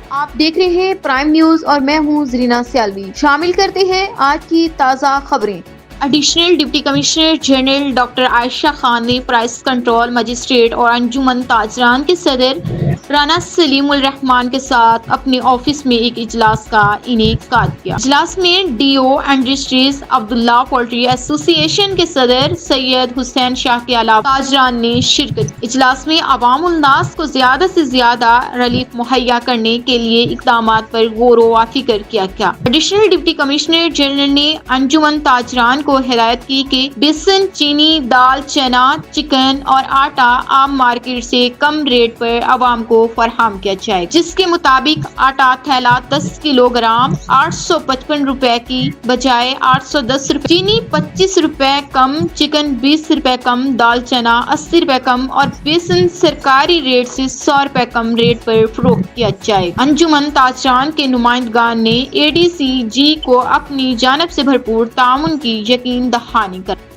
آپ دیکھ رہے ہیں پرائم نیوز اور میں ہوں زرینا سیالوی۔ شامل کرتے ہیں آج کی تازہ خبریں۔ Additional deputy commissioner general doctor Ayesha Khan نے پرائس کنٹرول مجسٹریٹ اور انجمن تاجران کے صدر رانا سلیم الرحمان کے ساتھ اپنے آفس میں ایک اجلاس کا انعقاد کیا۔ اجلاس میں ڈی او انڈسٹریز عبداللہ پولٹری ایسوسی ایشن کے صدر سید حسین شاہ کے علاوہ تاجران نے شرکت کی۔ اجلاس میں عوام الناس کو زیادہ سے زیادہ ریلیف مہیا کرنے کے لیے اقدامات پر غور و فکر کیا گیا۔ ایڈیشنل ڈپٹی کمشنر جنرل نے انجمن تاجران کو ہدایت کی کہ بیسن، چینی، دال، چنا، چکن اور آٹا عام مارکیٹ سے کم ریٹ پر عوام کو فراہم کیا جائے، جس کے مطابق آٹا تھیلا 10 کلو گرام 855 روپے کی بجائے 810 روپے، چینی 25 روپے کم، چکن 20 روپے کم، دال چنا 80 روپے کم اور بیسن سرکاری ریٹ سے 100 روپے کم ریٹ پر فروخت کیا جائے۔ انجمن تاجران کے نمائندگان نے اے ڈی سی جی کو اپنی جانب سے بھرپور تعاون کی یقین دہانی کرائی۔